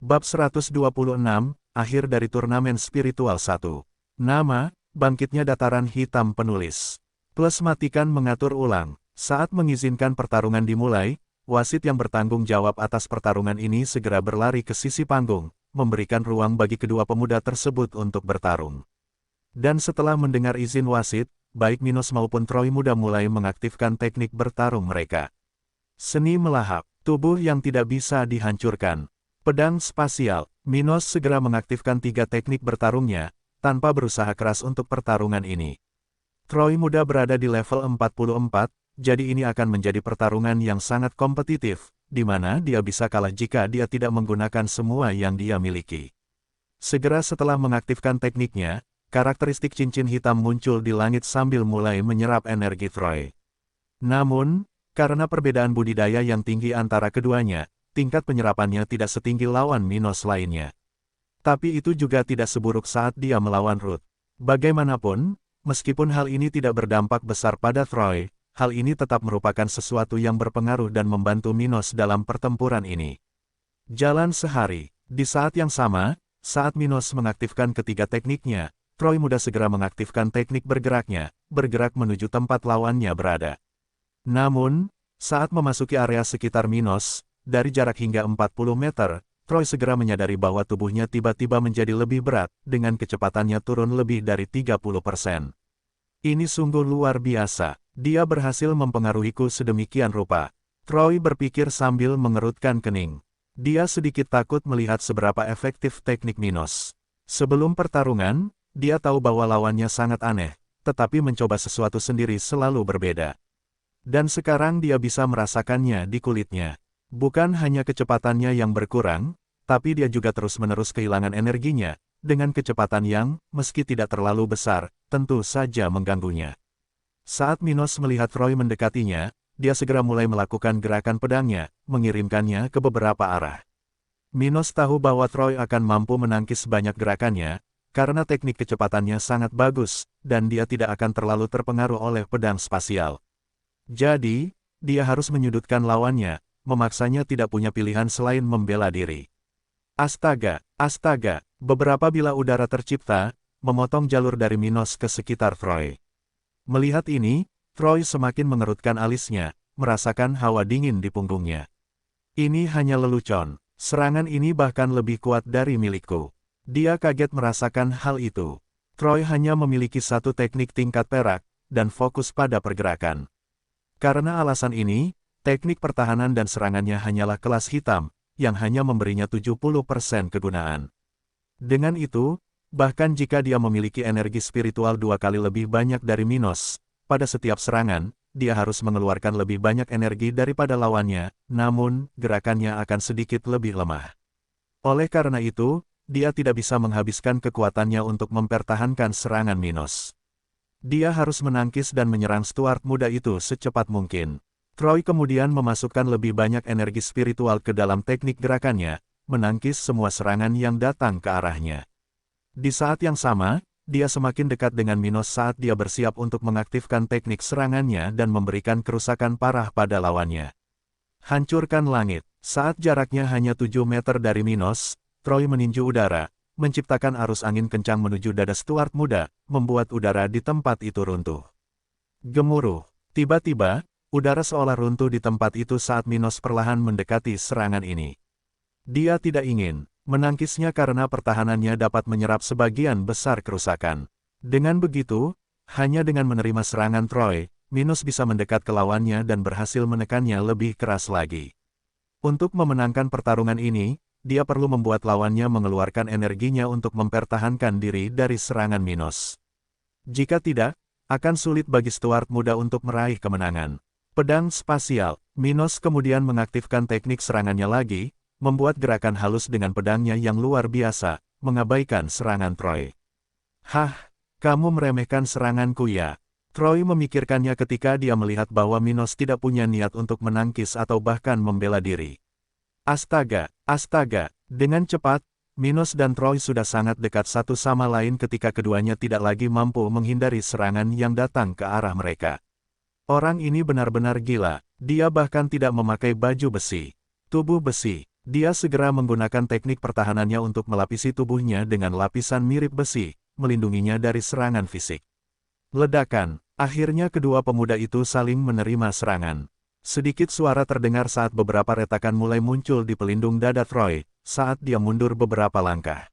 Bab 126, Akhir dari Turnamen Spiritual 1. Nama, Bangkitnya Dataran Hitam Penulis. Plus matikan mengatur ulang. Saat mengizinkan pertarungan dimulai, wasit yang bertanggung jawab atas pertarungan ini segera berlari ke sisi panggung, memberikan ruang bagi kedua pemuda tersebut untuk bertarung. Dan setelah mendengar izin wasit, baik Minos maupun Troy muda mulai mengaktifkan teknik bertarung mereka. Seni melahap, tubuh yang tidak bisa dihancurkan. Pedang spasial, Minos segera mengaktifkan 3 teknik bertarungnya, tanpa berusaha keras untuk pertarungan ini. Troy muda berada di level 44, jadi ini akan menjadi pertarungan yang sangat kompetitif, di mana dia bisa kalah jika dia tidak menggunakan semua yang dia miliki. Segera setelah mengaktifkan tekniknya, karakteristik cincin hitam muncul di langit sambil mulai menyerap energi Troy. Namun, karena perbedaan budidaya yang tinggi antara keduanya, tingkat penyerapannya tidak setinggi lawan Minos lainnya. Tapi itu juga tidak seburuk saat dia melawan Ruth. Bagaimanapun, meskipun hal ini tidak berdampak besar pada Troy, hal ini tetap merupakan sesuatu yang berpengaruh dan membantu Minos dalam pertempuran ini. Jalan sehari. Di saat yang sama, saat Minos mengaktifkan ketiga tekniknya, Troy muda segera mengaktifkan teknik bergeraknya, bergerak menuju tempat lawannya berada. Namun, saat memasuki area sekitar Minos, dari jarak hingga 40 meter, Troy segera menyadari bahwa tubuhnya tiba-tiba menjadi lebih berat, dengan kecepatannya turun lebih dari 30%. Ini sungguh luar biasa, dia berhasil mempengaruhiku sedemikian rupa. Troy berpikir sambil mengerutkan kening. Dia sedikit takut melihat seberapa efektif teknik Minos. Sebelum pertarungan, dia tahu bahwa lawannya sangat aneh, tetapi mencoba sesuatu sendiri selalu berbeda. Dan sekarang dia bisa merasakannya di kulitnya. Bukan hanya kecepatannya yang berkurang, tapi dia juga terus-menerus kehilangan energinya, dengan kecepatan yang, meski tidak terlalu besar, tentu saja mengganggunya. Saat Minos melihat Troy mendekatinya, dia segera mulai melakukan gerakan pedangnya, mengirimkannya ke beberapa arah. Minos tahu bahwa Troy akan mampu menangkis banyak gerakannya, karena teknik kecepatannya sangat bagus, dan dia tidak akan terlalu terpengaruh oleh pedang spasial. Jadi, dia harus menyudutkan lawannya, memaksanya tidak punya pilihan selain membela diri. Astaga, astaga, beberapa bilah udara tercipta, memotong jalur dari Minos ke sekitar Troy. Melihat ini, Troy semakin mengerutkan alisnya, merasakan hawa dingin di punggungnya. Ini hanya lelucon, serangan ini bahkan lebih kuat dari milikku. Dia kaget merasakan hal itu. Troy hanya memiliki satu teknik tingkat perak, dan fokus pada pergerakan. Karena alasan ini, teknik pertahanan dan serangannya hanyalah kelas hitam, yang hanya memberinya 70% kegunaan. Dengan itu, bahkan jika dia memiliki energi spiritual 2 kali lebih banyak dari Minos, pada setiap serangan, dia harus mengeluarkan lebih banyak energi daripada lawannya, namun, gerakannya akan sedikit lebih lemah. Oleh karena itu, dia tidak bisa menghabiskan kekuatannya untuk mempertahankan serangan Minos. Dia harus menangkis dan menyerang Stuart muda itu secepat mungkin. Troy kemudian memasukkan lebih banyak energi spiritual ke dalam teknik gerakannya, menangkis semua serangan yang datang ke arahnya. Di saat yang sama, dia semakin dekat dengan Minos saat dia bersiap untuk mengaktifkan teknik serangannya dan memberikan kerusakan parah pada lawannya. Hancurkan langit. Saat jaraknya hanya 7 meter dari Minos, Troy meninju udara, menciptakan arus angin kencang menuju dada Stuart muda, membuat udara di tempat itu runtuh. Gemuruh. Tiba-tiba, udara seolah runtuh di tempat itu saat Minos perlahan mendekati serangan ini. Dia tidak ingin menangkisnya karena pertahanannya dapat menyerap sebagian besar kerusakan. Dengan begitu, hanya dengan menerima serangan Troy, Minos bisa mendekat ke lawannya dan berhasil menekannya lebih keras lagi. Untuk memenangkan pertarungan ini, dia perlu membuat lawannya mengeluarkan energinya untuk mempertahankan diri dari serangan Minos. Jika tidak, akan sulit bagi Stuart muda untuk meraih kemenangan. Pedang spasial, Minos kemudian mengaktifkan teknik serangannya lagi, membuat gerakan halus dengan pedangnya yang luar biasa, mengabaikan serangan Troy. Hah, kamu meremehkan seranganku ya? Troy memikirkannya ketika dia melihat bahwa Minos tidak punya niat untuk menangkis atau bahkan membela diri. Astaga, astaga, dengan cepat, Minos dan Troy sudah sangat dekat satu sama lain ketika keduanya tidak lagi mampu menghindari serangan yang datang ke arah mereka. Orang ini benar-benar gila, dia bahkan tidak memakai baju besi. Tubuh besi, Dia segera menggunakan teknik pertahanannya untuk melapisi tubuhnya dengan lapisan mirip besi, melindunginya dari serangan fisik. Ledakan. Akhirnya kedua pemuda itu saling menerima serangan. Sedikit suara terdengar saat beberapa retakan mulai muncul di pelindung dada Troy, saat dia mundur beberapa langkah.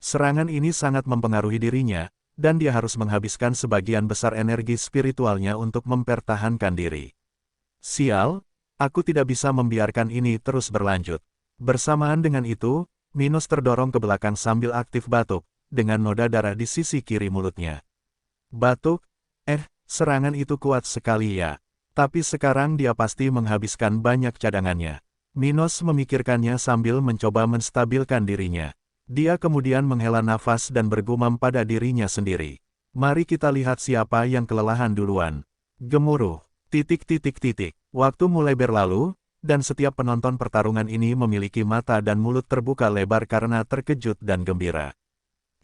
Serangan ini sangat mempengaruhi dirinya, dan dia harus menghabiskan sebagian besar energi spiritualnya untuk mempertahankan diri. Sial, aku tidak bisa membiarkan ini terus berlanjut. Bersamaan dengan itu, Minos terdorong ke belakang sambil aktif batuk, dengan noda darah di sisi kiri mulutnya. Batuk? Serangan itu kuat sekali ya. Tapi sekarang dia pasti menghabiskan banyak cadangannya. Minos memikirkannya sambil mencoba menstabilkan dirinya. Dia kemudian menghela nafas dan bergumam pada dirinya sendiri. Mari kita lihat siapa yang kelelahan duluan. Gemuruh. Waktu mulai berlalu, dan setiap penonton pertarungan ini memiliki mata dan mulut terbuka lebar karena terkejut dan gembira.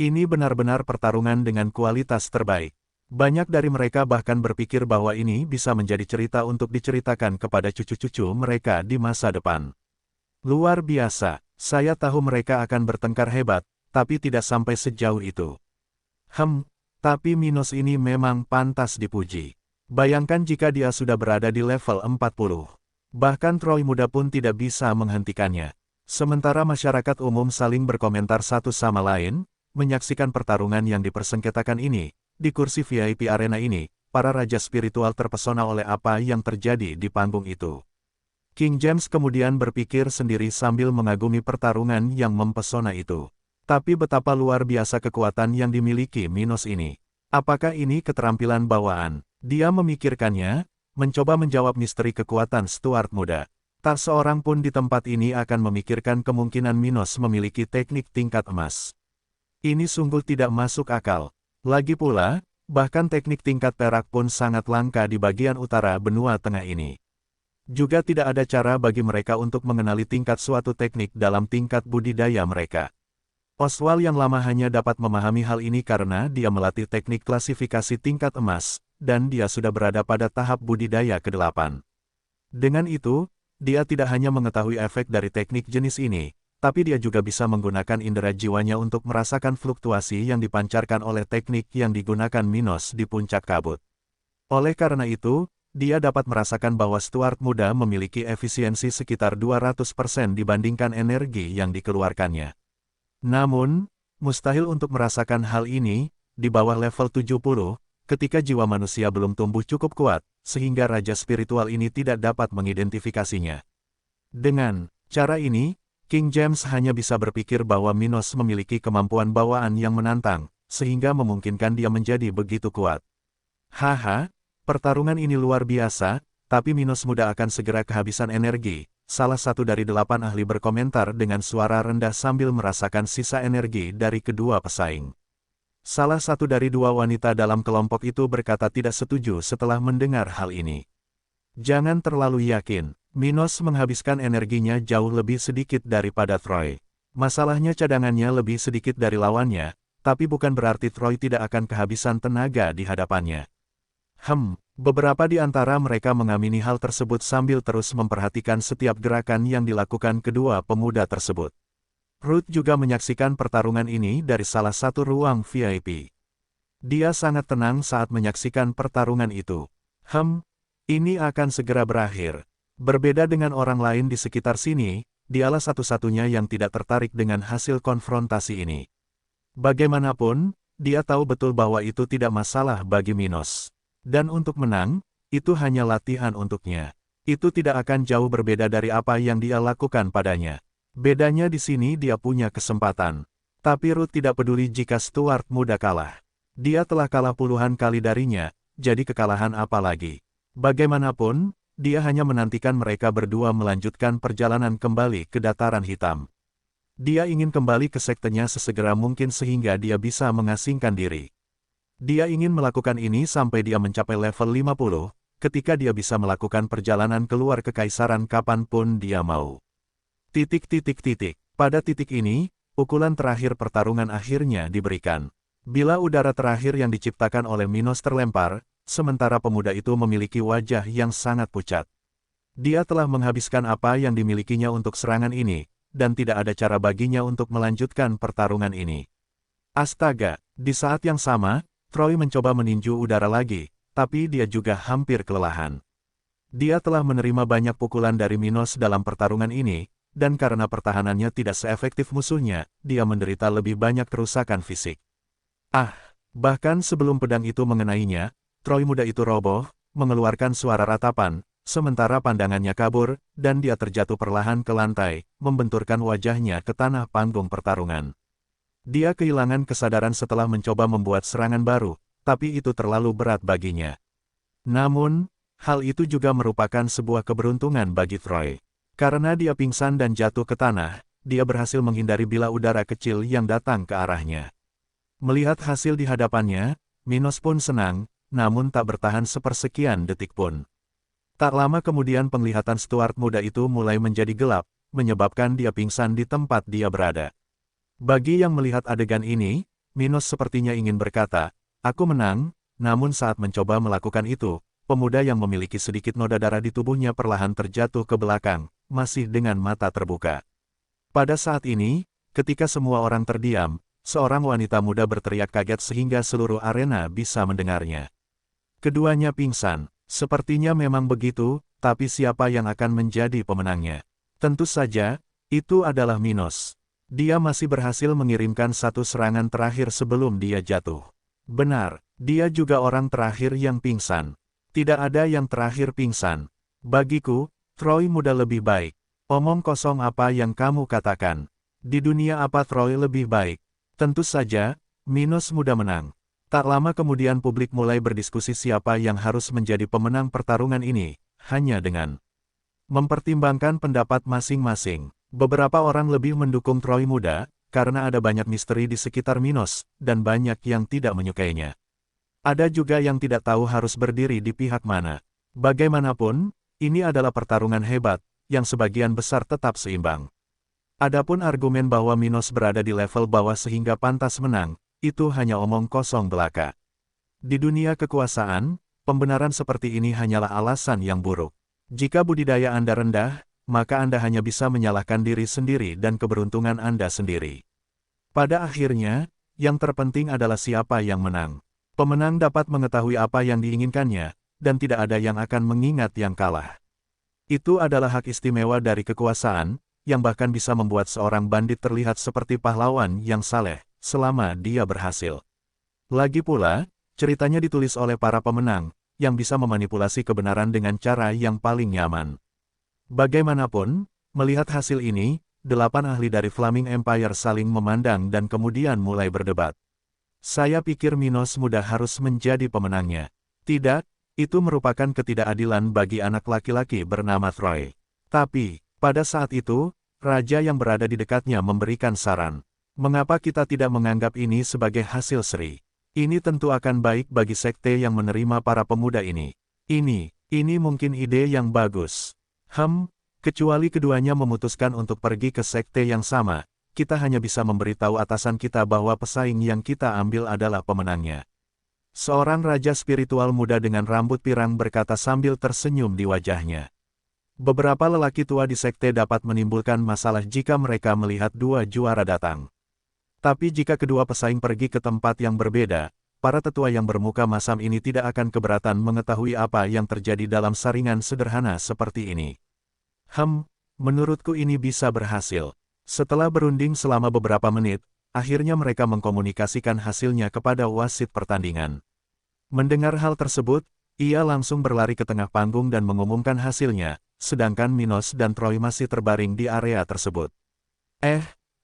Ini benar-benar pertarungan dengan kualitas terbaik. Banyak dari mereka bahkan berpikir bahwa ini bisa menjadi cerita untuk diceritakan kepada cucu-cucu mereka di masa depan. Luar biasa, saya tahu mereka akan bertengkar hebat, tapi tidak sampai sejauh itu. Tapi Minos ini memang pantas dipuji. Bayangkan jika dia sudah berada di level 40. Bahkan Troy muda pun tidak bisa menghentikannya. Sementara masyarakat umum saling berkomentar satu sama lain, menyaksikan pertarungan yang dipersengketakan ini. Di kursi VIP arena ini, para raja spiritual terpesona oleh apa yang terjadi di panggung itu. King James kemudian berpikir sendiri sambil mengagumi pertarungan yang mempesona itu. Tapi betapa luar biasa kekuatan yang dimiliki Minos ini. Apakah ini keterampilan bawaan? Dia memikirkannya, mencoba menjawab misteri kekuatan Stuart muda. Tak seorang pun di tempat ini akan memikirkan kemungkinan Minos memiliki teknik tingkat emas. Ini sungguh tidak masuk akal. Lagi pula, bahkan teknik tingkat perak pun sangat langka di bagian utara benua tengah ini. Juga tidak ada cara bagi mereka untuk mengenali tingkat suatu teknik dalam tingkat budidaya mereka. Oswald yang lama hanya dapat memahami hal ini karena dia melatih teknik klasifikasi tingkat emas, dan dia sudah berada pada tahap budidaya ke-8. Dengan itu, dia tidak hanya mengetahui efek dari teknik jenis ini, tapi dia juga bisa menggunakan indera jiwanya untuk merasakan fluktuasi yang dipancarkan oleh teknik yang digunakan Minos di puncak kabut. Oleh karena itu, dia dapat merasakan bahwa Stuart muda memiliki efisiensi sekitar 200% dibandingkan energi yang dikeluarkannya. Namun, mustahil untuk merasakan hal ini, di bawah level 70, ketika jiwa manusia belum tumbuh cukup kuat, sehingga raja spiritual ini tidak dapat mengidentifikasinya. Dengan cara ini, King James hanya bisa berpikir bahwa Minos memiliki kemampuan bawaan yang menantang, sehingga memungkinkan dia menjadi begitu kuat. Pertarungan ini luar biasa, tapi Minos muda akan segera kehabisan energi, salah satu dari 8 ahli berkomentar dengan suara rendah sambil merasakan sisa energi dari kedua pesaing. Salah satu dari 2 wanita dalam kelompok itu berkata tidak setuju setelah mendengar hal ini. Jangan terlalu yakin. Minos menghabiskan energinya jauh lebih sedikit daripada Troy. Masalahnya cadangannya lebih sedikit dari lawannya, tapi bukan berarti Troy tidak akan kehabisan tenaga di hadapannya. Beberapa di antara mereka mengamini hal tersebut sambil terus memperhatikan setiap gerakan yang dilakukan kedua pemuda tersebut. Ruth juga menyaksikan pertarungan ini dari salah satu ruang VIP. Dia sangat tenang saat menyaksikan pertarungan itu. Ini akan segera berakhir. Berbeda dengan orang lain di sekitar sini, dialah satu-satunya yang tidak tertarik dengan hasil konfrontasi ini. Bagaimanapun, dia tahu betul bahwa itu tidak masalah bagi Minos. Dan untuk menang, itu hanya latihan untuknya. Itu tidak akan jauh berbeda dari apa yang dia lakukan padanya. Bedanya di sini dia punya kesempatan. Tapi Ruth tidak peduli jika Stuart muda kalah. Dia telah kalah puluhan kali darinya, jadi kekalahan apa lagi? Bagaimanapun, dia hanya menantikan mereka berdua melanjutkan perjalanan kembali ke dataran hitam. Dia ingin kembali ke sektenya sesegera mungkin sehingga dia bisa mengasingkan diri. Dia ingin melakukan ini sampai dia mencapai level 50, ketika dia bisa melakukan perjalanan keluar kekaisaran kapanpun dia mau. Pada titik ini, pukulan terakhir pertarungan akhirnya diberikan. Bila udara terakhir yang diciptakan oleh Minos terlempar, sementara pemuda itu memiliki wajah yang sangat pucat. Dia telah menghabiskan apa yang dimilikinya untuk serangan ini, dan tidak ada cara baginya untuk melanjutkan pertarungan ini. Astaga, di saat yang sama, Troy mencoba meninju udara lagi, tapi dia juga hampir kelelahan. Dia telah menerima banyak pukulan dari Minos dalam pertarungan ini, dan karena pertahanannya tidak seefektif musuhnya, dia menderita lebih banyak kerusakan fisik. Bahkan sebelum pedang itu mengenainya, Troy muda itu roboh, mengeluarkan suara ratapan, sementara pandangannya kabur, dan dia terjatuh perlahan ke lantai, membenturkan wajahnya ke tanah panggung pertarungan. Dia kehilangan kesadaran setelah mencoba membuat serangan baru, tapi itu terlalu berat baginya. Namun, hal itu juga merupakan sebuah keberuntungan bagi Troy. Karena dia pingsan dan jatuh ke tanah, dia berhasil menghindari bila udara kecil yang datang ke arahnya. Melihat hasil di hadapannya, Minos pun senang, namun tak bertahan sepersekian detik pun. Tak lama kemudian penglihatan Stuart muda itu mulai menjadi gelap, menyebabkan dia pingsan di tempat dia berada. Bagi yang melihat adegan ini, Minos sepertinya ingin berkata, "Aku menang," namun saat mencoba melakukan itu, pemuda yang memiliki sedikit noda darah di tubuhnya perlahan terjatuh ke belakang, masih dengan mata terbuka. Pada saat ini, ketika semua orang terdiam, seorang wanita muda berteriak kaget sehingga seluruh arena bisa mendengarnya. Keduanya pingsan. Sepertinya memang begitu, tapi siapa yang akan menjadi pemenangnya? Tentu saja, itu adalah Minos. Dia masih berhasil mengirimkan satu serangan terakhir sebelum dia jatuh. Benar, dia juga orang terakhir yang pingsan. Tidak ada yang terakhir pingsan. Bagiku, Troy muda lebih baik. Omong kosong apa yang kamu katakan? Di dunia apa Troy lebih baik? Tentu saja, Minos muda menang. Tak lama kemudian publik mulai berdiskusi siapa yang harus menjadi pemenang pertarungan ini, hanya dengan mempertimbangkan pendapat masing-masing. Beberapa orang lebih mendukung Troy muda, karena ada banyak misteri di sekitar Minos, dan banyak yang tidak menyukainya. Ada juga yang tidak tahu harus berdiri di pihak mana. Bagaimanapun, ini adalah pertarungan hebat, yang sebagian besar tetap seimbang. Adapun argumen bahwa Minos berada di level bawah sehingga pantas menang, itu hanya omong kosong belaka. Di dunia kekuasaan, pembenaran seperti ini hanyalah alasan yang buruk. Jika budidaya Anda rendah, maka Anda hanya bisa menyalahkan diri sendiri dan keberuntungan Anda sendiri. Pada akhirnya, yang terpenting adalah siapa yang menang. Pemenang dapat mengetahui apa yang diinginkannya, dan tidak ada yang akan mengingat yang kalah. Itu adalah hak istimewa dari kekuasaan, yang bahkan bisa membuat seorang bandit terlihat seperti pahlawan yang saleh, selama dia berhasil. Lagi pula, ceritanya ditulis oleh para pemenang, yang bisa memanipulasi kebenaran dengan cara yang paling nyaman. Bagaimanapun, melihat hasil ini, 8 ahli dari Flaming Empire saling memandang dan kemudian mulai berdebat. Saya pikir Minos muda harus menjadi pemenangnya. Tidak, itu merupakan ketidakadilan bagi anak laki-laki bernama Troy. Tapi, pada saat itu, raja yang berada di dekatnya memberikan saran. Mengapa kita tidak menganggap ini sebagai hasil seri? Ini tentu akan baik bagi sekte yang menerima para pemuda ini. Ini mungkin ide yang bagus. Kecuali keduanya memutuskan untuk pergi ke sekte yang sama, kita hanya bisa memberitahu atasan kita bahwa pesaing yang kita ambil adalah pemenangnya. Seorang raja spiritual muda dengan rambut pirang berkata sambil tersenyum di wajahnya. Beberapa lelaki tua di sekte dapat menimbulkan masalah jika mereka melihat dua juara datang. Tapi jika kedua pesaing pergi ke tempat yang berbeda, para tetua yang bermuka masam ini tidak akan keberatan mengetahui apa yang terjadi dalam saringan sederhana seperti ini. Menurutku ini bisa berhasil. Setelah berunding selama beberapa menit, akhirnya mereka mengkomunikasikan hasilnya kepada wasit pertandingan. Mendengar hal tersebut, ia langsung berlari ke tengah panggung dan mengumumkan hasilnya, sedangkan Minos dan Troy masih terbaring di area tersebut.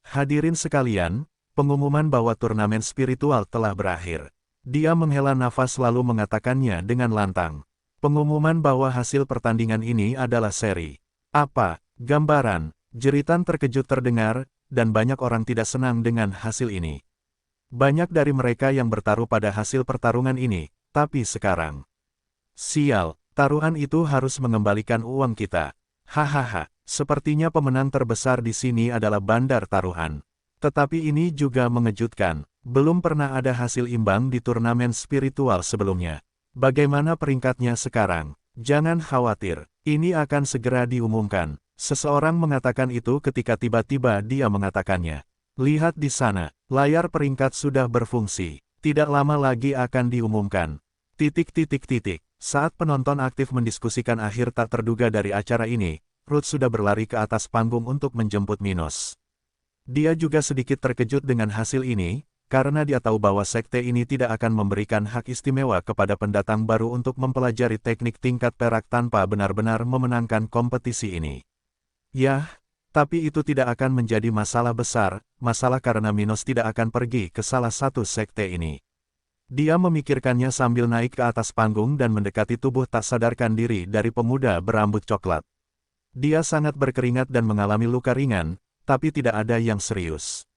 Hadirin sekalian, pengumuman bahwa turnamen spiritual telah berakhir. Dia menghela nafas lalu mengatakannya dengan lantang. Pengumuman bahwa hasil pertandingan ini adalah seri. Apa? Gambaran, jeritan terkejut terdengar, dan banyak orang tidak senang dengan hasil ini. Banyak dari mereka yang bertaruh pada hasil pertarungan ini, tapi sekarang. Sial, taruhan itu harus mengembalikan uang kita. Hahaha, sepertinya pemenang terbesar di sini adalah bandar taruhan. Tetapi ini juga mengejutkan, belum pernah ada hasil imbang di turnamen spiritual sebelumnya. Bagaimana peringkatnya sekarang? Jangan khawatir, ini akan segera diumumkan. Seseorang mengatakan itu ketika tiba-tiba dia mengatakannya. Lihat di sana, layar peringkat sudah berfungsi. Tidak lama lagi akan diumumkan. Saat penonton aktif mendiskusikan akhir tak terduga dari acara ini, Ruth sudah berlari ke atas panggung untuk menjemput Minos. Dia juga sedikit terkejut dengan hasil ini, karena dia tahu bahwa sekte ini tidak akan memberikan hak istimewa kepada pendatang baru untuk mempelajari teknik tingkat perak tanpa benar-benar memenangkan kompetisi ini. Yah, tapi itu tidak akan menjadi masalah besar, masalah karena Minos tidak akan pergi ke salah satu sekte ini. Dia memikirkannya sambil naik ke atas panggung dan mendekati tubuh tak sadarkan diri dari pemuda berambut coklat. Dia sangat berkeringat dan mengalami luka ringan, tapi tidak ada yang serius.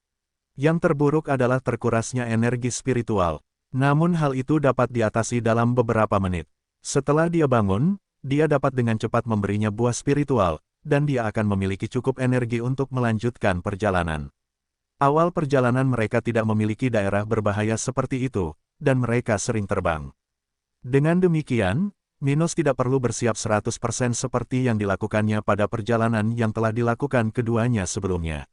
Yang terburuk adalah terkurasnya energi spiritual, namun hal itu dapat diatasi dalam beberapa menit. Setelah dia bangun, dia dapat dengan cepat memberinya buah spiritual, dan dia akan memiliki cukup energi untuk melanjutkan perjalanan. Awal perjalanan mereka tidak memiliki daerah berbahaya seperti itu, dan mereka sering terbang. Dengan demikian, Minos tidak perlu bersiap 100% seperti yang dilakukannya pada perjalanan yang telah dilakukan keduanya sebelumnya.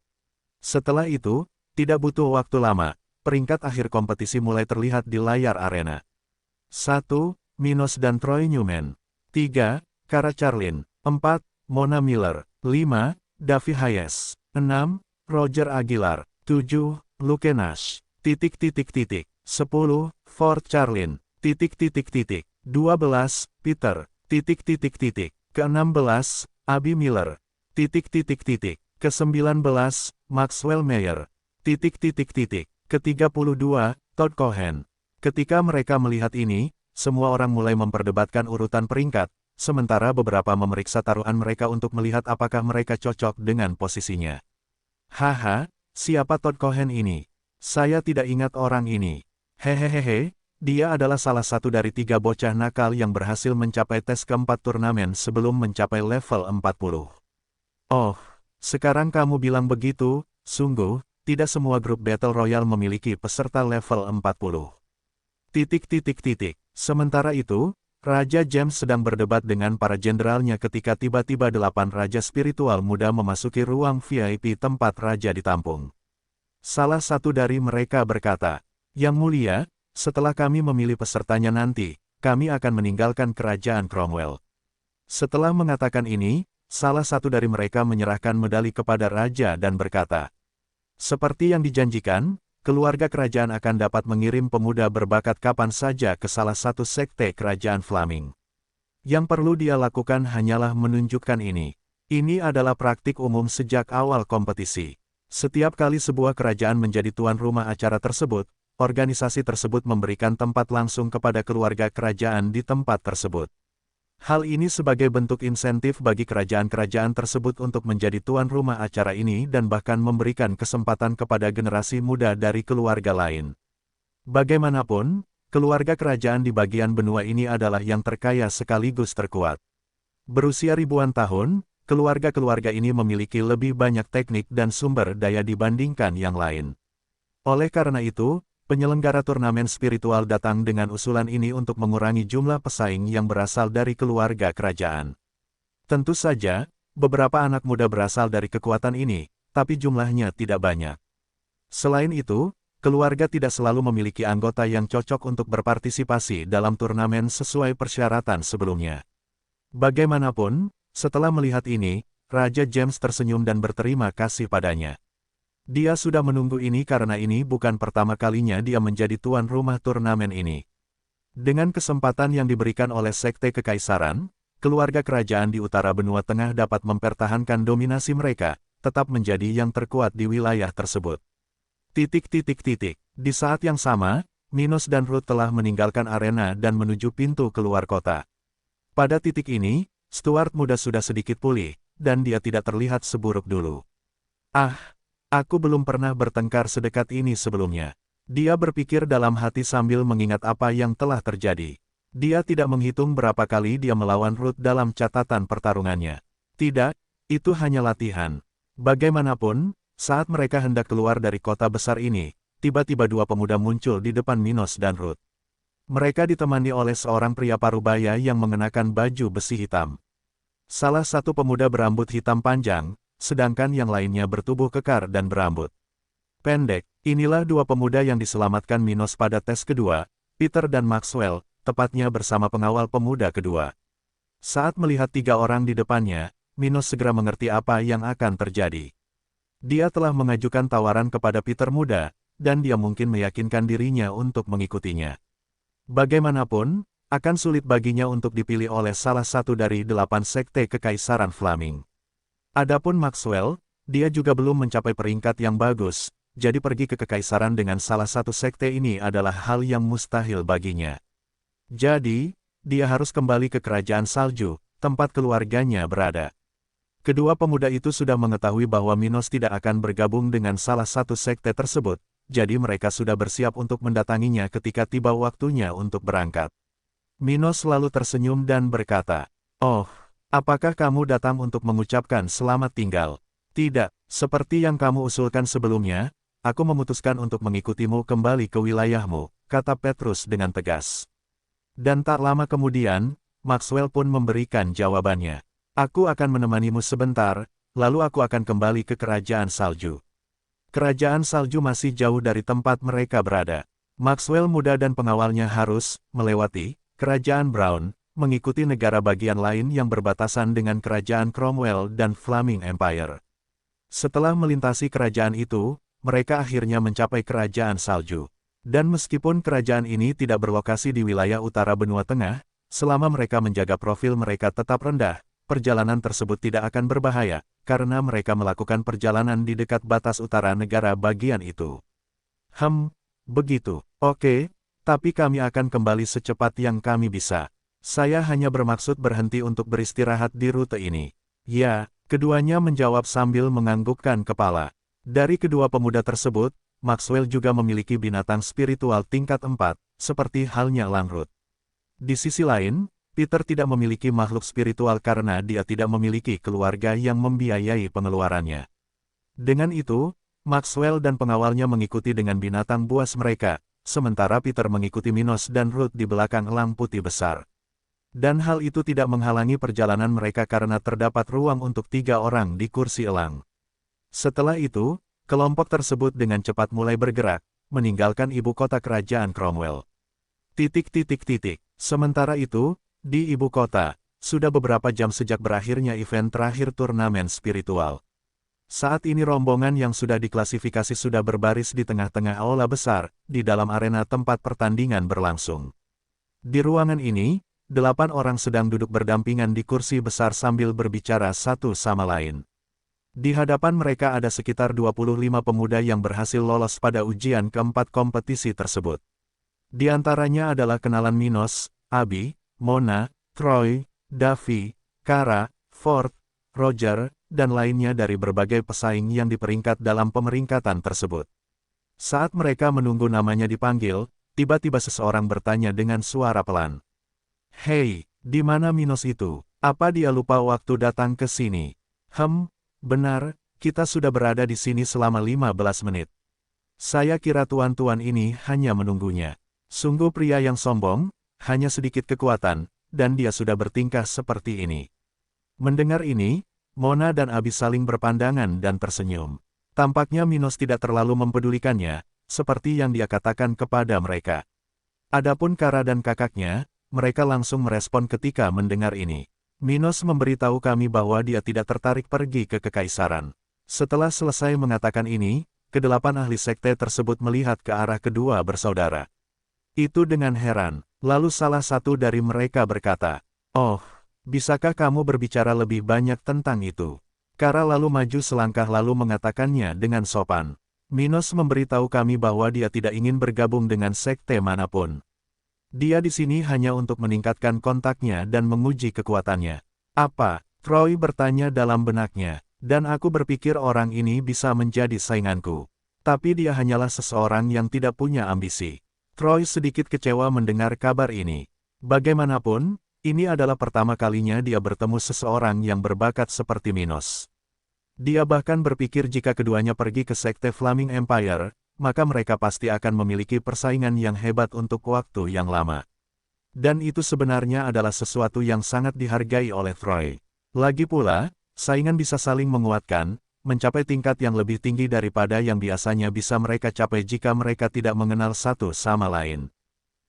Setelah itu, tidak butuh waktu lama, peringkat akhir kompetisi mulai terlihat di layar arena. 1. Minos dan Troy Newman. 3. Kara Charlin. 4. Mona Miller. 5. Davy Hayes. 6. Roger Aguilar. 7. Luke Nash. 10. Ford Charlin. 12. Peter. Ke-16. Abby Miller. Ke-19. Maxwell Mayer. Ke-32. Todd Cohen. Ketika mereka melihat ini, semua orang mulai memperdebatkan urutan peringkat, sementara beberapa memeriksa taruhan mereka untuk melihat apakah mereka cocok dengan posisinya. Haha, siapa Todd Cohen ini? Saya tidak ingat orang ini. Hehehehe, dia adalah salah satu dari 3 bocah nakal yang berhasil mencapai tes keempat turnamen sebelum mencapai level 40. Oh, sekarang kamu bilang begitu, sungguh, tidak semua grup Battle Royale memiliki peserta level 40. Sementara itu, Raja James sedang berdebat dengan para jenderalnya ketika tiba-tiba 8 raja spiritual muda memasuki ruang VIP tempat raja ditampung. Salah satu dari mereka berkata, "Yang mulia, setelah kami memilih pesertanya nanti, kami akan meninggalkan kerajaan Cromwell." Setelah mengatakan ini, salah satu dari mereka menyerahkan medali kepada raja dan berkata, "Seperti yang dijanjikan, keluarga kerajaan akan dapat mengirim pemuda berbakat kapan saja ke salah satu sekte kerajaan Flaming. Yang perlu dia lakukan hanyalah menunjukkan ini. Ini adalah praktik umum sejak awal kompetisi. Setiap kali sebuah kerajaan menjadi tuan rumah acara tersebut, organisasi tersebut memberikan tempat langsung kepada keluarga kerajaan di tempat tersebut. Hal ini sebagai bentuk insentif bagi kerajaan-kerajaan tersebut untuk menjadi tuan rumah acara ini dan bahkan memberikan kesempatan kepada generasi muda dari keluarga lain. Bagaimanapun, keluarga kerajaan di bagian benua ini adalah yang terkaya sekaligus terkuat. Berusia ribuan tahun, keluarga-keluarga ini memiliki lebih banyak teknik dan sumber daya dibandingkan yang lain. Oleh karena itu, penyelenggara turnamen spiritual datang dengan usulan ini untuk mengurangi jumlah pesaing yang berasal dari keluarga kerajaan. Tentu saja, beberapa anak muda berasal dari kekuatan ini, tapi jumlahnya tidak banyak. Selain itu, keluarga tidak selalu memiliki anggota yang cocok untuk berpartisipasi dalam turnamen sesuai persyaratan sebelumnya. Bagaimanapun, setelah melihat ini, Raja James tersenyum dan berterima kasih padanya. Dia sudah menunggu ini karena ini bukan pertama kalinya dia menjadi tuan rumah turnamen ini. Dengan kesempatan yang diberikan oleh Sekte Kekaisaran, keluarga kerajaan di utara benua tengah dapat mempertahankan dominasi mereka, tetap menjadi yang terkuat di wilayah tersebut. Di saat yang sama, Minos dan Ruth telah meninggalkan arena dan menuju pintu keluar kota. Pada titik ini, Stuart muda sudah sedikit pulih, dan dia tidak terlihat seburuk dulu. Ah! Aku belum pernah bertengkar sedekat ini sebelumnya. Dia berpikir dalam hati sambil mengingat apa yang telah terjadi. Dia tidak menghitung berapa kali dia melawan Ruth dalam catatan pertarungannya. Tidak, itu hanya latihan. Bagaimanapun, saat mereka hendak keluar dari kota besar ini, tiba-tiba 2 pemuda muncul di depan Minos dan Ruth. Mereka ditemani oleh seorang pria parubaya yang mengenakan baju besi hitam. Salah satu pemuda berambut hitam panjang, sedangkan yang lainnya bertubuh kekar dan berambut pendek. Inilah dua pemuda yang diselamatkan Minos pada tes kedua, Peter dan Maxwell, tepatnya bersama pengawal pemuda kedua. Saat melihat tiga orang di depannya, Minos segera mengerti apa yang akan terjadi. Dia telah mengajukan tawaran kepada Peter muda, dan dia mungkin meyakinkan dirinya untuk mengikutinya. Bagaimanapun, akan sulit baginya untuk dipilih oleh salah satu dari 8 sekte Kekaisaran Flaming. Adapun Maxwell, dia juga belum mencapai peringkat yang bagus, jadi pergi ke Kekaisaran dengan salah satu sekte ini adalah hal yang mustahil baginya. Jadi, dia harus kembali ke Kerajaan Salju, tempat keluarganya berada. Kedua pemuda itu sudah mengetahui bahwa Minos tidak akan bergabung dengan salah satu sekte tersebut, jadi mereka sudah bersiap untuk mendatanginya ketika tiba waktunya untuk berangkat. Minos lalu tersenyum dan berkata, "Oh, apakah kamu datang untuk mengucapkan selamat tinggal? Tidak, seperti yang kamu usulkan sebelumnya, aku memutuskan untuk mengikutimu kembali ke wilayahmu," kata Petrus dengan tegas. Dan tak lama kemudian, Maxwell pun memberikan jawabannya. "Aku akan menemanimu sebentar, lalu aku akan kembali ke Kerajaan Salju." Kerajaan Salju masih jauh dari tempat mereka berada. Maxwell muda dan pengawalnya harus melewati Kerajaan Brown, mengikuti negara bagian lain yang berbatasan dengan Kerajaan Cromwell dan Flaming Empire. Setelah melintasi kerajaan itu, mereka akhirnya mencapai Kerajaan Salju. Dan meskipun kerajaan ini tidak berlokasi di wilayah utara benua tengah, selama mereka menjaga profil mereka tetap rendah, perjalanan tersebut tidak akan berbahaya, karena mereka melakukan perjalanan di dekat batas utara negara bagian itu. Begitu. Oke, tapi kami akan kembali secepat yang kami bisa. Saya hanya bermaksud berhenti untuk beristirahat di rute ini. Ya, keduanya menjawab sambil menganggukkan kepala. Dari kedua pemuda tersebut, Maxwell juga memiliki binatang spiritual tingkat 4, seperti halnya Langrut. Di sisi lain, Peter tidak memiliki makhluk spiritual karena dia tidak memiliki keluarga yang membiayai pengeluarannya. Dengan itu, Maxwell dan pengawalnya mengikuti dengan binatang buas mereka, sementara Peter mengikuti Minos dan Ruth di belakang elang putih besar. Dan hal itu tidak menghalangi perjalanan mereka karena terdapat ruang untuk 3 orang di kursi elang. Setelah itu, kelompok tersebut dengan cepat mulai bergerak, meninggalkan ibu kota kerajaan Cromwell. Sementara itu, di ibu kota, sudah beberapa jam sejak berakhirnya event terakhir turnamen spiritual. Saat ini rombongan yang sudah diklasifikasi sudah berbaris di tengah-tengah aula besar, di dalam arena tempat pertandingan berlangsung. Di ruangan ini, 8 orang sedang duduk berdampingan di kursi besar sambil berbicara satu sama lain. Di hadapan mereka ada sekitar 25 pemuda yang berhasil lolos pada ujian keempat kompetisi tersebut. Di antaranya adalah kenalan Minos, Abby, Mona, Troy, Davy, Kara, Ford, Roger, dan lainnya dari berbagai pesaing yang diperingkat dalam pemeringkatan tersebut. Saat mereka menunggu namanya dipanggil, tiba-tiba seseorang bertanya dengan suara pelan. "Hei, di mana Minos itu? Apa dia lupa waktu datang ke sini?" Benar, kita sudah berada di sini selama 15 menit. Saya kira tuan-tuan ini hanya menunggunya. Sungguh pria yang sombong, hanya sedikit kekuatan, dan dia sudah bertingkah seperti ini. Mendengar ini, Mona dan Abby saling berpandangan dan tersenyum. Tampaknya Minos tidak terlalu mempedulikannya, seperti yang dia katakan kepada mereka. Adapun Kara dan kakaknya, mereka langsung merespon ketika mendengar ini. "Minos memberitahu kami bahwa dia tidak tertarik pergi ke Kekaisaran." Setelah selesai mengatakan ini, ke-8 ahli sekte tersebut melihat ke arah kedua bersaudara itu dengan heran. Lalu salah satu dari mereka berkata, "Oh, bisakah kamu berbicara lebih banyak tentang itu?" Kara lalu maju selangkah lalu mengatakannya dengan sopan. "Minos memberitahu kami bahwa dia tidak ingin bergabung dengan sekte manapun. Dia di sini hanya untuk meningkatkan kontaknya dan menguji kekuatannya." "Apa?" Troy bertanya dalam benaknya. "Dan aku berpikir orang ini bisa menjadi sainganku. Tapi dia hanyalah seseorang yang tidak punya ambisi." Troy sedikit kecewa mendengar kabar ini. Bagaimanapun, ini adalah pertama kalinya dia bertemu seseorang yang berbakat seperti Minos. Dia bahkan berpikir jika keduanya pergi ke sekte Flaming Empire, maka mereka pasti akan memiliki persaingan yang hebat untuk waktu yang lama. Dan itu sebenarnya adalah sesuatu yang sangat dihargai oleh Troy. Lagi pula, saingan bisa saling menguatkan, mencapai tingkat yang lebih tinggi daripada yang biasanya bisa mereka capai jika mereka tidak mengenal satu sama lain.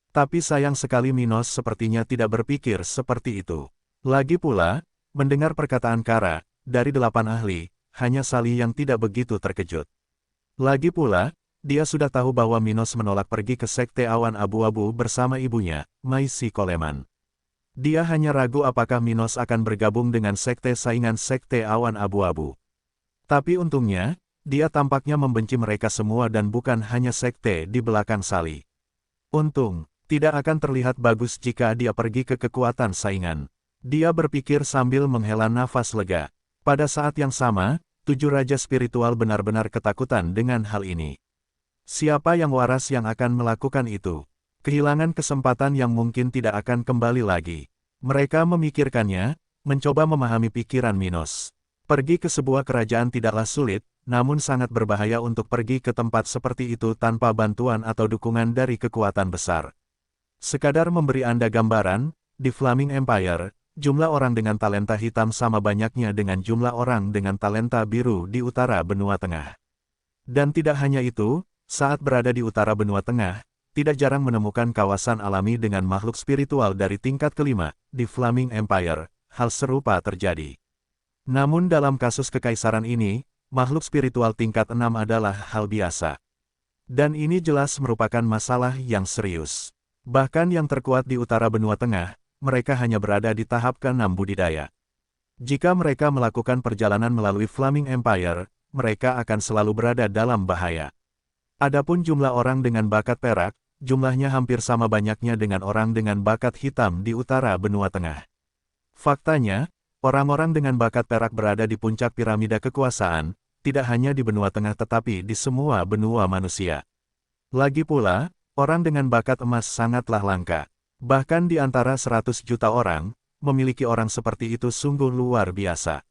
Tapi sayang sekali Minos sepertinya tidak berpikir seperti itu. Lagi pula, mendengar perkataan Kara, dari 8 ahli, hanya Sally yang tidak begitu terkejut. Lagi pula, dia sudah tahu bahwa Minos menolak pergi ke Sekte Awan Abu-Abu bersama ibunya, Maisi Coleman. Dia hanya ragu apakah Minos akan bergabung dengan sekte saingan Sekte Awan Abu-Abu. Tapi untungnya, dia tampaknya membenci mereka semua dan bukan hanya sekte di belakang Sally. Untung, tidak akan terlihat bagus jika dia pergi ke kekuatan saingan. Dia berpikir sambil menghela nafas lega. Pada saat yang sama, 7 raja spiritual benar-benar ketakutan dengan hal ini. Siapa yang waras yang akan melakukan itu? Kehilangan kesempatan yang mungkin tidak akan kembali lagi. Mereka memikirkannya, mencoba memahami pikiran Minos. Pergi ke sebuah kerajaan tidaklah sulit, namun sangat berbahaya untuk pergi ke tempat seperti itu tanpa bantuan atau dukungan dari kekuatan besar. Sekadar memberi Anda gambaran, di Flaming Empire, jumlah orang dengan talenta hitam sama banyaknya dengan jumlah orang dengan talenta biru di utara benua tengah. Dan tidak hanya itu, saat berada di utara benua tengah, tidak jarang menemukan kawasan alami dengan makhluk spiritual dari tingkat kelima, di Flaming Empire, hal serupa terjadi. Namun dalam kasus kekaisaran ini, makhluk spiritual tingkat 6 adalah hal biasa. Dan ini jelas merupakan masalah yang serius. Bahkan yang terkuat di utara benua tengah, mereka hanya berada di tahap ke-6 budidaya. Jika mereka melakukan perjalanan melalui Flaming Empire, mereka akan selalu berada dalam bahaya. Adapun jumlah orang dengan bakat perak, jumlahnya hampir sama banyaknya dengan orang dengan bakat hitam di utara benua tengah. Faktanya, orang-orang dengan bakat perak berada di puncak piramida kekuasaan, tidak hanya di benua tengah tetapi di semua benua manusia. Lagi pula, orang dengan bakat emas sangatlah langka. Bahkan di antara 100 juta orang, memiliki orang seperti itu sungguh luar biasa.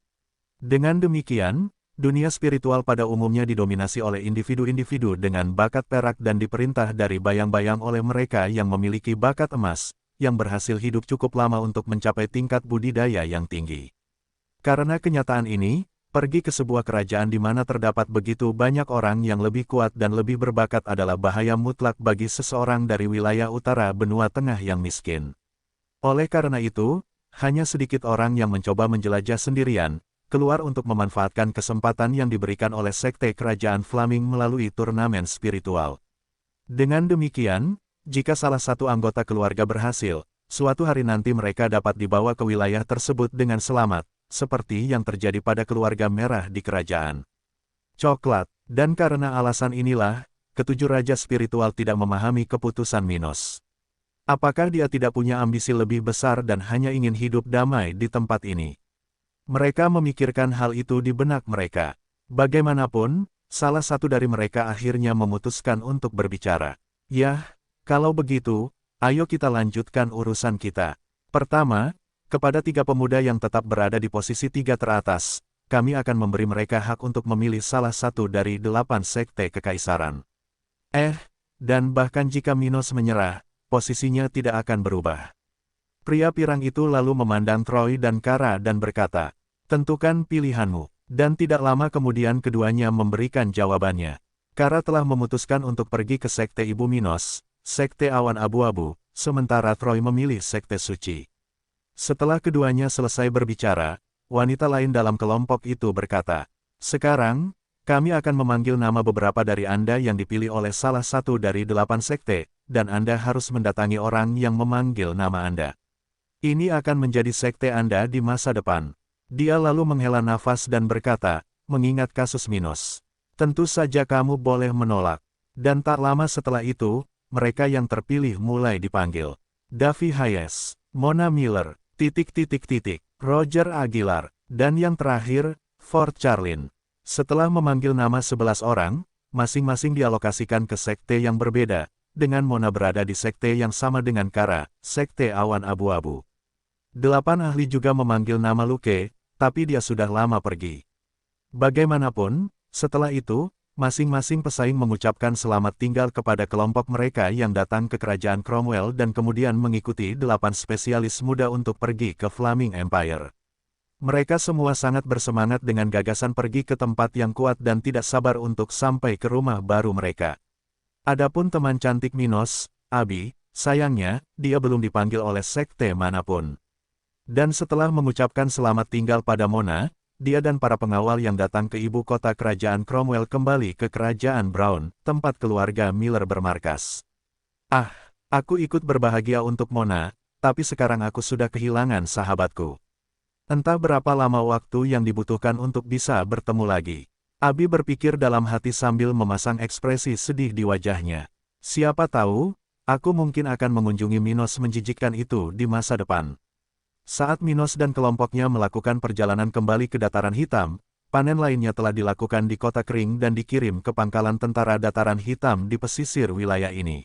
Dengan demikian, dunia spiritual pada umumnya didominasi oleh individu-individu dengan bakat perak dan diperintah dari bayang-bayang oleh mereka yang memiliki bakat emas, yang berhasil hidup cukup lama untuk mencapai tingkat budidaya yang tinggi. Karena kenyataan ini, pergi ke sebuah kerajaan di mana terdapat begitu banyak orang yang lebih kuat dan lebih berbakat adalah bahaya mutlak bagi seseorang dari wilayah utara benua tengah yang miskin. Oleh karena itu, hanya sedikit orang yang mencoba menjelajah sendirian, keluar untuk memanfaatkan kesempatan yang diberikan oleh Sekte Kerajaan Flaming melalui turnamen spiritual. Dengan demikian, jika salah satu anggota keluarga berhasil, suatu hari nanti mereka dapat dibawa ke wilayah tersebut dengan selamat, seperti yang terjadi pada keluarga merah di kerajaan Coklat. Dan karena alasan inilah, ke-7 raja spiritual tidak memahami keputusan Minos. Apakah dia tidak punya ambisi lebih besar dan hanya ingin hidup damai di tempat ini? Mereka memikirkan hal itu di benak mereka. Bagaimanapun, salah satu dari mereka akhirnya memutuskan untuk berbicara. Yah, kalau begitu, ayo kita lanjutkan urusan kita. Pertama, kepada 3 pemuda yang tetap berada di posisi 3 teratas, kami akan memberi mereka hak untuk memilih salah satu dari 8 sekte kekaisaran. Dan bahkan jika Minos menyerah, posisinya tidak akan berubah. Pria pirang itu lalu memandang Troy dan Kara dan berkata, tentukan pilihanmu. Dan tidak lama kemudian keduanya memberikan jawabannya. Kara telah memutuskan untuk pergi ke sekte Ibu Minos, Sekte Awan Abu-Abu, sementara Troy memilih Sekte Suci. Setelah keduanya selesai berbicara, wanita lain dalam kelompok itu berkata, sekarang, kami akan memanggil nama beberapa dari Anda yang dipilih oleh salah satu dari 8 sekte, dan Anda harus mendatangi orang yang memanggil nama Anda. Ini akan menjadi sekte Anda di masa depan. Dia lalu menghela nafas dan berkata, mengingat kasus Minos. Tentu saja kamu boleh menolak. Dan tak lama setelah itu, mereka yang terpilih mulai dipanggil. Davy Hayes, Mona Miller, ... Roger Aguilar, dan yang terakhir, Fort Charlin. Setelah memanggil nama 11 orang, masing-masing dialokasikan ke sekte yang berbeda, dengan Mona berada di sekte yang sama dengan Kara, Sekte Awan Abu-Abu. 8 ahli juga memanggil nama Luke, tapi dia sudah lama pergi. Bagaimanapun, setelah itu, masing-masing pesaing mengucapkan selamat tinggal kepada kelompok mereka yang datang ke kerajaan Cromwell dan kemudian mengikuti 8 spesialis muda untuk pergi ke Flaming Empire. Mereka semua sangat bersemangat dengan gagasan pergi ke tempat yang kuat dan tidak sabar untuk sampai ke rumah baru mereka. Adapun teman cantik Minos, Abi, sayangnya, dia belum dipanggil oleh sekte manapun. Dan setelah mengucapkan selamat tinggal pada Mona, dia dan para pengawal yang datang ke ibu kota kerajaan Cromwell kembali ke kerajaan Brown, tempat keluarga Miller bermarkas. Ah, aku ikut berbahagia untuk Mona, tapi sekarang aku sudah kehilangan sahabatku. Entah berapa lama waktu yang dibutuhkan untuk bisa bertemu lagi. Abi berpikir dalam hati sambil memasang ekspresi sedih di wajahnya. Siapa tahu, aku mungkin akan mengunjungi Minos menjijikkan itu di masa depan. Saat Minos dan kelompoknya melakukan perjalanan kembali ke dataran hitam, panen lainnya telah dilakukan di kota kering dan dikirim ke pangkalan tentara dataran hitam di pesisir wilayah ini.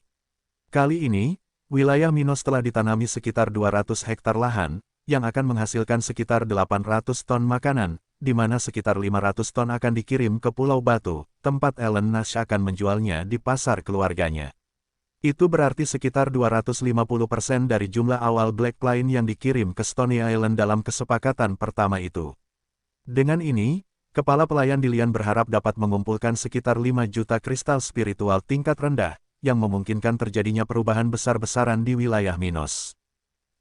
Kali ini, wilayah Minos telah ditanami sekitar 200 hektar lahan, yang akan menghasilkan sekitar 800 ton makanan, di mana sekitar 500 ton akan dikirim ke Pulau Batu, tempat Ellen Nash akan menjualnya di pasar keluarganya. Itu berarti sekitar 250% dari jumlah awal Black Pine yang dikirim ke Stony Island dalam kesepakatan pertama itu. Dengan ini, kepala pelayan Dilian berharap dapat mengumpulkan sekitar 5 juta kristal spiritual tingkat rendah, yang memungkinkan terjadinya perubahan besar-besaran di wilayah Minos.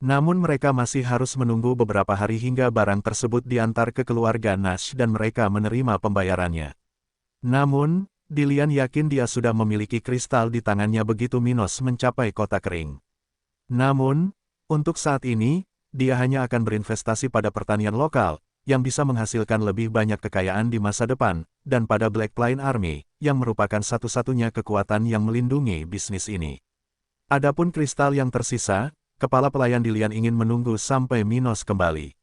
Namun mereka masih harus menunggu beberapa hari hingga barang tersebut diantar ke keluarga Nash dan mereka menerima pembayarannya. Namun, Dilian yakin dia sudah memiliki kristal di tangannya begitu Minos mencapai kota kering. Namun, untuk saat ini, dia hanya akan berinvestasi pada pertanian lokal, yang bisa menghasilkan lebih banyak kekayaan di masa depan, dan pada Black Pine Army, yang merupakan satu-satunya kekuatan yang melindungi bisnis ini. Adapun kristal yang tersisa, kepala pelayan Dilian ingin menunggu sampai Minos kembali.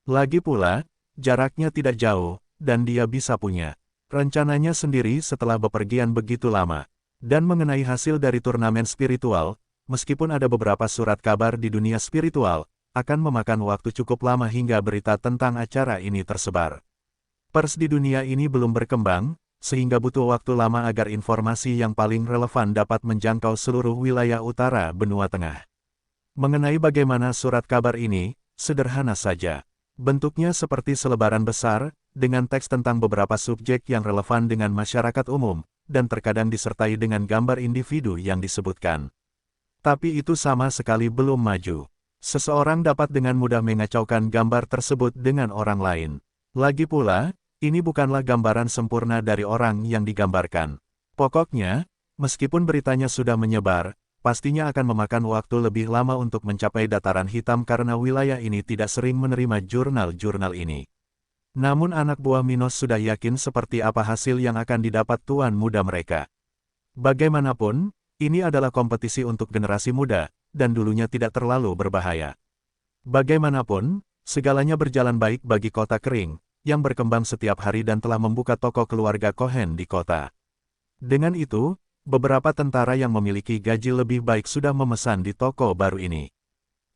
Lagi pula, jaraknya tidak jauh, dan dia bisa punya rencananya sendiri setelah bepergian begitu lama. Dan mengenai hasil dari turnamen spiritual, meskipun ada beberapa surat kabar di dunia spiritual, akan memakan waktu cukup lama hingga berita tentang acara ini tersebar. Pers di dunia ini belum berkembang, sehingga butuh waktu lama agar informasi yang paling relevan dapat menjangkau seluruh wilayah utara benua tengah. Mengenai bagaimana surat kabar ini, sederhana saja. Bentuknya seperti selebaran besar, dengan teks tentang beberapa subjek yang relevan dengan masyarakat umum, dan terkadang disertai dengan gambar individu yang disebutkan. Tapi itu sama sekali belum maju. Seseorang dapat dengan mudah mengacaukan gambar tersebut dengan orang lain. Lagi pula, ini bukanlah gambaran sempurna dari orang yang digambarkan. Pokoknya, meskipun beritanya sudah menyebar, pastinya akan memakan waktu lebih lama untuk mencapai dataran hitam karena wilayah ini tidak sering menerima jurnal-jurnal ini. Namun anak buah Minos sudah yakin seperti apa hasil yang akan didapat tuan muda mereka. Bagaimanapun, ini adalah kompetisi untuk generasi muda, dan dulunya tidak terlalu berbahaya. Bagaimanapun, segalanya berjalan baik bagi kota kering, yang berkembang setiap hari dan telah membuka toko keluarga Cohen di kota. Dengan itu, beberapa tentara yang memiliki gaji lebih baik sudah memesan di toko baru ini.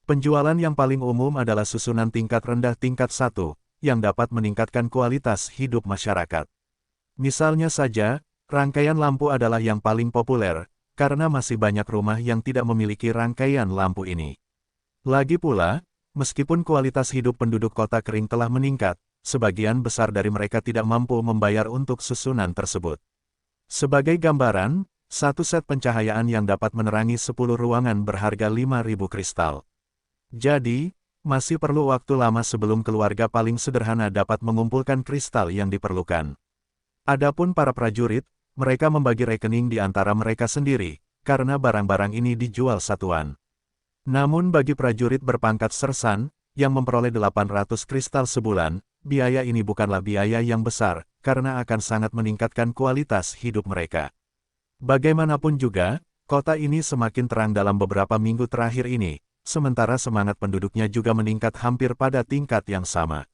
Penjualan yang paling umum adalah susunan tingkat rendah tingkat 1, yang dapat meningkatkan kualitas hidup masyarakat. Misalnya saja, rangkaian lampu adalah yang paling populer, karena masih banyak rumah yang tidak memiliki rangkaian lampu ini. Lagi pula, meskipun kualitas hidup penduduk kota kering telah meningkat, sebagian besar dari mereka tidak mampu membayar untuk susunan tersebut. Sebagai gambaran, satu set pencahayaan yang dapat menerangi 10 ruangan berharga 5.000 kristal. Jadi, masih perlu waktu lama sebelum keluarga paling sederhana dapat mengumpulkan kristal yang diperlukan. Adapun para prajurit, mereka membagi rekening di antara mereka sendiri, karena barang-barang ini dijual satuan. Namun bagi prajurit berpangkat sersan, yang memperoleh 800 kristal sebulan, biaya ini bukanlah biaya yang besar, karena akan sangat meningkatkan kualitas hidup mereka. Bagaimanapun juga, kota ini semakin terang dalam beberapa minggu terakhir ini, sementara semangat penduduknya juga meningkat hampir pada tingkat yang sama.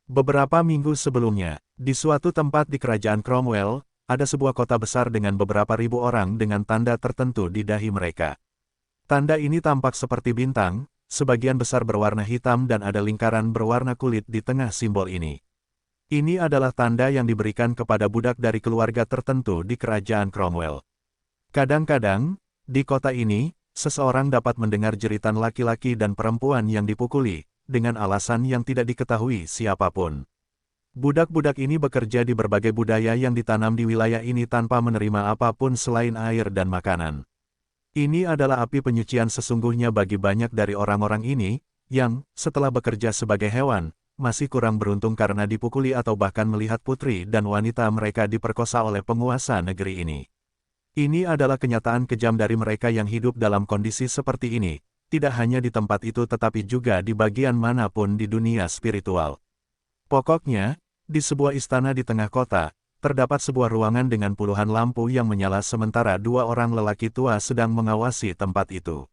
Beberapa minggu sebelumnya, di suatu tempat di kerajaan Cromwell, ada sebuah kota besar dengan beberapa ribu orang dengan tanda tertentu di dahi mereka. Tanda ini tampak seperti bintang, sebagian besar berwarna hitam dan ada lingkaran berwarna kulit di tengah simbol ini. Ini adalah tanda yang diberikan kepada budak dari keluarga tertentu di kerajaan Cromwell. Kadang-kadang, di kota ini, seseorang dapat mendengar jeritan laki-laki dan perempuan yang dipukuli, dengan alasan yang tidak diketahui siapapun. Budak-budak ini bekerja di berbagai budaya yang ditanam di wilayah ini tanpa menerima apapun selain air dan makanan. Ini adalah api penyucian sesungguhnya bagi banyak dari orang-orang ini, yang, setelah bekerja sebagai hewan, masih kurang beruntung karena dipukuli atau bahkan melihat putri dan wanita mereka diperkosa oleh penguasa negeri ini. Ini adalah kenyataan kejam dari mereka yang hidup dalam kondisi seperti ini, tidak hanya di tempat itu tetapi juga di bagian manapun di dunia spiritual. Pokoknya, di sebuah istana di tengah kota, terdapat sebuah ruangan dengan puluhan lampu yang menyala sementara dua orang lelaki tua sedang mengawasi tempat itu.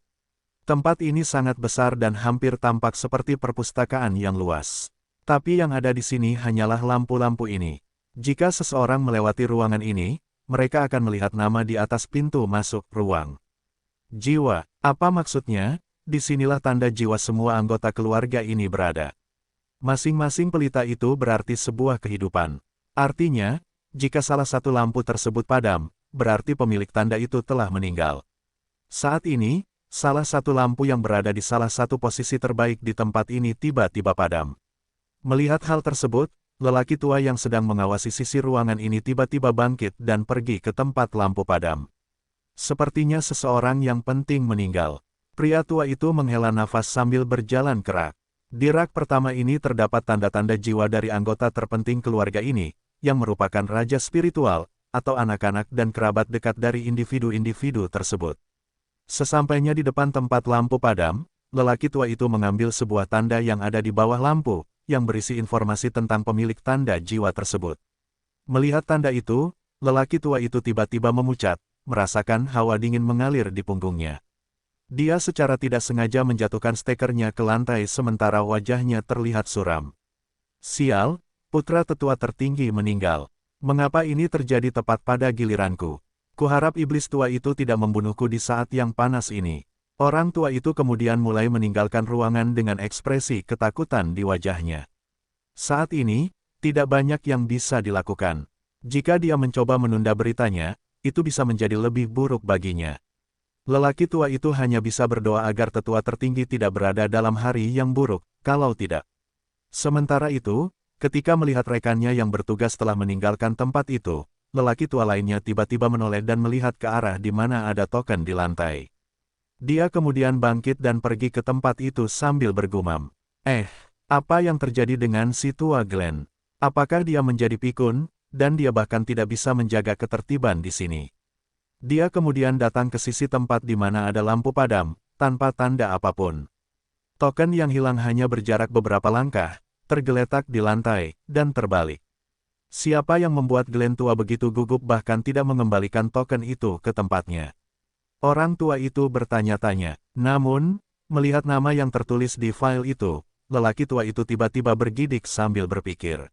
Tempat ini sangat besar dan hampir tampak seperti perpustakaan yang luas. Tapi yang ada di sini hanyalah lampu-lampu ini. Jika seseorang melewati ruangan ini, mereka akan melihat nama di atas pintu masuk ruang. Jiwa, apa maksudnya? Disinilah tanda jiwa semua anggota keluarga ini berada. Masing-masing pelita itu berarti sebuah kehidupan. Artinya, jika salah satu lampu tersebut padam, berarti pemilik tanda itu telah meninggal. Saat ini, salah satu lampu yang berada di salah satu posisi terbaik di tempat ini tiba-tiba padam. Melihat hal tersebut, lelaki tua yang sedang mengawasi sisi ruangan ini tiba-tiba bangkit dan pergi ke tempat lampu padam. Sepertinya seseorang yang penting meninggal. Pria tua itu menghela nafas sambil berjalan ke rak. Di rak pertama ini terdapat tanda-tanda jiwa dari anggota terpenting keluarga ini, yang merupakan raja spiritual, atau anak-anak dan kerabat dekat dari individu-individu tersebut. Sesampainya di depan tempat lampu padam, lelaki tua itu mengambil sebuah tanda yang ada di bawah lampu, yang berisi informasi tentang pemilik tanda jiwa tersebut. Melihat tanda itu, lelaki tua itu tiba-tiba memucat, merasakan hawa dingin mengalir di punggungnya. Dia secara tidak sengaja menjatuhkan stekernya ke lantai sementara wajahnya terlihat suram. Sial, putra tetua tertinggi meninggal. Mengapa ini terjadi tepat pada giliranku? Kuharap iblis tua itu tidak membunuhku di saat yang panas ini. Orang tua itu kemudian mulai meninggalkan ruangan dengan ekspresi ketakutan di wajahnya. Saat ini, tidak banyak yang bisa dilakukan. Jika dia mencoba menunda beritanya, itu bisa menjadi lebih buruk baginya. Lelaki tua itu hanya bisa berdoa agar tetua tertinggi tidak berada dalam hari yang buruk, kalau tidak. Sementara itu, ketika melihat rekannya yang bertugas telah meninggalkan tempat itu, lelaki tua lainnya tiba-tiba menoleh dan melihat ke arah di mana ada token di lantai. Dia kemudian bangkit dan pergi ke tempat itu sambil bergumam. Apa yang terjadi dengan si tua Glenn? Apakah dia menjadi pikun, dan dia bahkan tidak bisa menjaga ketertiban di sini? Dia kemudian datang ke sisi tempat di mana ada lampu padam, tanpa tanda apapun. Token yang hilang hanya berjarak beberapa langkah, tergeletak di lantai, dan terbalik. Siapa yang membuat Glenn tua begitu gugup bahkan tidak mengembalikan token itu ke tempatnya? Orang tua itu bertanya-tanya. Namun, melihat nama yang tertulis di file itu, lelaki tua itu tiba-tiba bergidik sambil berpikir.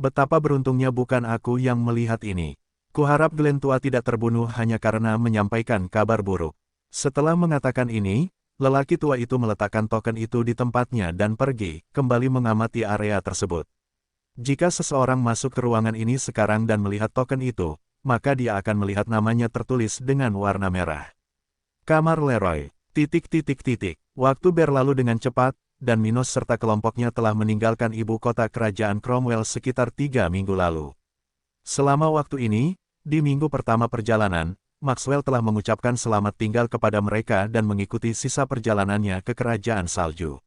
Betapa beruntungnya bukan aku yang melihat ini. Kuharap Glenn tua tidak terbunuh hanya karena menyampaikan kabar buruk. Setelah mengatakan ini, lelaki tua itu meletakkan token itu di tempatnya dan pergi, kembali mengamati area tersebut. Jika seseorang masuk ke ruangan ini sekarang dan melihat token itu, maka dia akan melihat namanya tertulis dengan warna merah. Kamar Leroy. Waktu berlalu dengan cepat, dan Minos serta kelompoknya telah meninggalkan ibu kota kerajaan Cromwell sekitar 3 minggu lalu. Selama waktu ini, di minggu pertama perjalanan, Maxwell telah mengucapkan selamat tinggal kepada mereka dan mengikuti sisa perjalanannya ke kerajaan salju.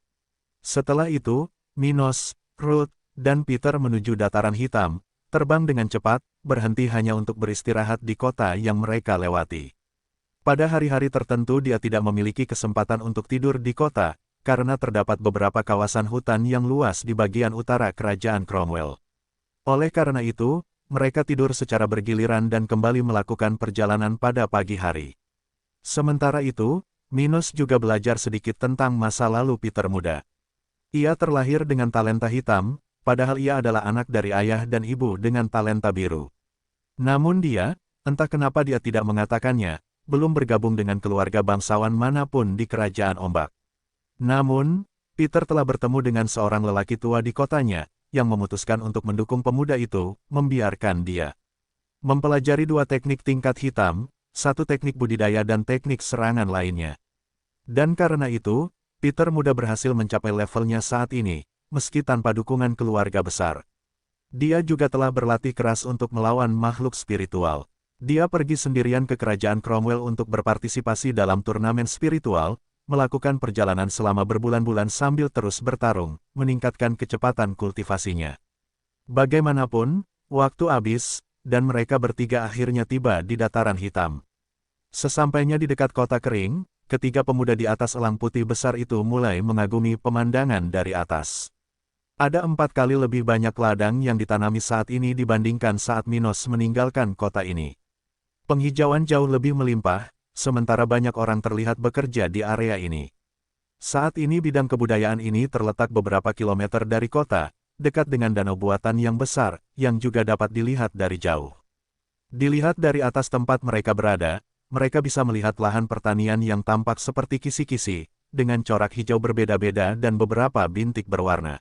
Setelah itu, Minos, Ruth, dan Peter menuju dataran hitam, terbang dengan cepat, berhenti hanya untuk beristirahat di kota yang mereka lewati. Pada hari-hari tertentu dia tidak memiliki kesempatan untuk tidur di kota, karena terdapat beberapa kawasan hutan yang luas di bagian utara kerajaan Cromwell. Oleh karena itu, mereka tidur secara bergiliran dan kembali melakukan perjalanan pada pagi hari. Sementara itu, Minos juga belajar sedikit tentang masa lalu Peter muda. Ia terlahir dengan talenta hitam, padahal ia adalah anak dari ayah dan ibu dengan talenta biru. Namun dia, entah kenapa dia tidak mengatakannya, belum bergabung dengan keluarga bangsawan manapun di kerajaan ombak. Namun, Peter telah bertemu dengan seorang lelaki tua di kotanya, yang memutuskan untuk mendukung pemuda itu, membiarkan dia mempelajari 2 teknik tingkat hitam, 1 teknik budidaya dan teknik serangan lainnya. Dan karena itu, Peter muda berhasil mencapai levelnya saat ini, meski tanpa dukungan keluarga besar. Dia juga telah berlatih keras untuk melawan makhluk spiritual. Dia pergi sendirian ke kerajaan Cromwell untuk berpartisipasi dalam turnamen spiritual, melakukan perjalanan selama berbulan-bulan sambil terus bertarung, meningkatkan kecepatan kultivasinya. Bagaimanapun, waktu habis, dan mereka bertiga akhirnya tiba di dataran hitam. Sesampainya di dekat kota kering, ketiga pemuda di atas elang putih besar itu mulai mengagumi pemandangan dari atas. Ada 4 kali lebih banyak ladang yang ditanami saat ini dibandingkan saat Minos meninggalkan kota ini. Penghijauan jauh lebih melimpah, sementara banyak orang terlihat bekerja di area ini. Saat ini bidang kebudayaan ini terletak beberapa kilometer dari kota, dekat dengan danau buatan yang besar, yang juga dapat dilihat dari jauh. Dilihat dari atas tempat mereka berada, mereka bisa melihat lahan pertanian yang tampak seperti kisi-kisi, dengan corak hijau berbeda-beda dan beberapa bintik berwarna.